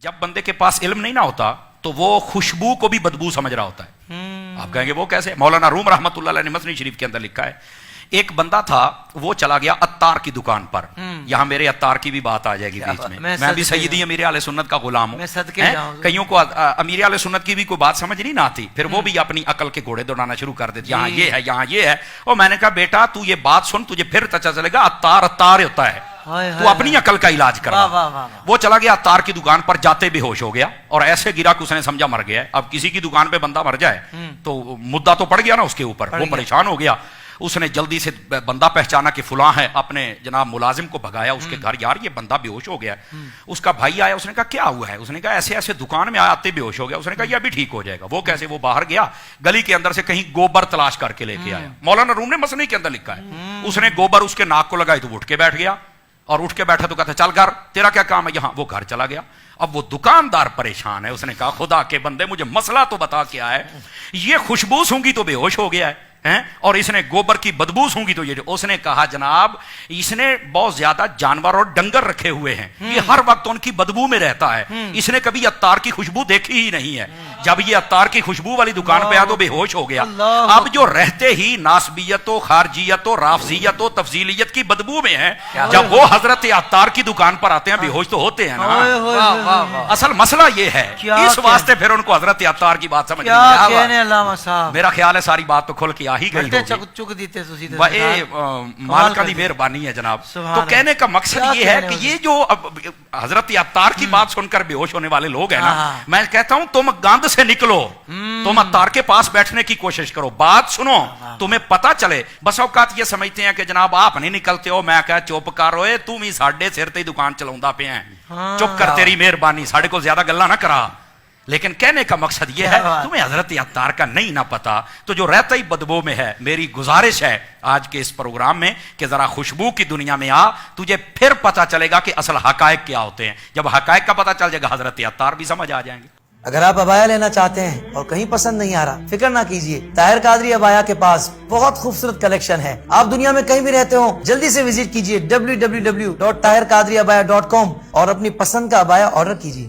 جب بندے کے پاس علم نہیں نہ ہوتا تو وہ خوشبو کو بھی بدبو سمجھ رہا ہوتا ہے. آپ کہیں گے وہ کیسے؟ مولانا روم رحمۃ اللہ علیہ نے مثنوی شریف کے اندر لکھا ہے ایک بندہ تھا وہ چلا گیا عطار کی دکان پر. یہاں میرے عطار کی بھی بات آ جائے گی بیچ میں. میں بھی سیدی امیر اہل سنت کا غلام ہوں. کئیوں کو امیر اہل سنت کی بھی کوئی بات سمجھ نہیں نہ آتی, پھر وہ بھی اپنی عقل کے گھوڑے دوڑانا شروع کر دیتے, یہاں یہ ہے یہاں یہ ہے. اور میں نے کہا بیٹا تو یہ بات سن, تجھے پھر پتہ چلے گا عطار عطار ہوتا ہے, تو اپنی عقل کا علاج کرا. وہ چلا گیا عطار کی دکان پر, جاتے بے ہوش ہو گیا اور ایسے گرا کہ اس نے سمجھا مر گیا. اب کسی کی دکان پہ بندہ مر جائے تو مدعا تو پڑ گیا نا اس کے اوپر, وہ پریشان ہو گیا. اس نے جلدی سے بندہ پہچانا کہ فلاں ہے, اپنے جناب ملازم کو بھگایا اس کے گھر, یار یہ بندہ بے ہوش ہو گیا. اس کا بھائی آیا, اس نے کہا کیا ہوا ہے؟ اس نے کہا ایسے ایسے دکان میں آتے بے ہوش ہو گیا. اس نے کہا یہ ابھی ٹھیک ہو جائے گا. وہ کیسے؟ وہ باہر گیا گلی کے اندر سے کہیں گوبر تلاش کر کے لے کے آیا. مولانا روم نے مسنوی کے اندر لکھا ہے اس نے گوبر اس کے ناک کو لگائی تو وہ اٹھ کے بیٹھ گیا, اور اٹھ کے بیٹھا تو کہتا چل گھر, تیرا کیا کام ہے یہاں؟ وہ گھر چلا گیا. اب وہ دکاندار پریشان ہے, اس نے کہا خدا کے بندے مجھے مسئلہ تو بتا کیا ہے, یہ خوشبو سونگی تو بے ہوش ہو گیا ہے اور اس نے گوبر کی بدبو سونگی تو یہ. اس نے کہا جناب اس نے بہت زیادہ جانور اور ڈنگر رکھے ہوئے ہیں, یہ ہر وقت ان کی بدبو میں رہتا ہے, اس نے کبھی عطار کی خوشبو دیکھی ہی نہیں ہے. جب یہ عطار کی خوشبو والی دکان پہ آیا تو بے ہوش ہو گیا. اب جو رہتے ہی ناسبیت و خارجیت و رافضیت و تفضیلیت کی بدبو میں ہے, جب وہ حضرت عطار کی دکان پر آتے ہیں بے ہوش تو ہوتے ہیں نا. اصل مسئلہ یہ ہے, اس واسطے پھر ان کو حضرت عطار کی بات سمجھ نہیں. میرا خیال ہے ساری بات تو کھل کے ہی گئی مال کا دی مہربانی ہے جناب. تو کہنے کا مقصد یہ ہے کہ یہ جو حضرت عطار کی بات سن کر بے ہوش ہونے والے لوگ ہیں نا, میں کہتا ہوں تم گند سے نکلو, تم عطار کے پاس بیٹھنے کی کوشش کرو, بات سنو, تمہیں پتا چلے. بس اوقات یہ سمجھتے ہیں کہ جناب آپ نہیں نکلتے ہو, میں کہا چپ کر ہوئے, تم ہی ساڈے سر تے دکان چلاوندا پے ہیں, چپ کر, تیری مہربانی, ساڈے کو زیادہ گلاں نہ کرا. لیکن کہنے کا مقصد یہ ہے تمہیں حضرت عطار کا نہیں نہ پتا, تو جو رہتا ہی بدبو میں ہے, میری گزارش ہے آج کے اس پروگرام میں کہ ذرا خوشبو کی دنیا میں آ, تجھے پھر پتا چلے گا کہ اصل حقائق کیا ہوتے ہیں. جب حقائق کا پتا چل جائے گا حضرت عطار بھی سمجھ آ جائیں گے. اگر آپ ابایا لینا چاہتے ہیں اور کہیں پسند نہیں آ رہا, فکر نہ کیجیے, طاہر قادری ابایا کے پاس بہت خوبصورت کلیکشن ہے. آپ دنیا میں کہیں بھی رہتے ہوں, جلدی سے وزٹ کیجیے www.tahirqadriabaya.com اور اپنی پسند کا ابایا آرڈر کیجیے.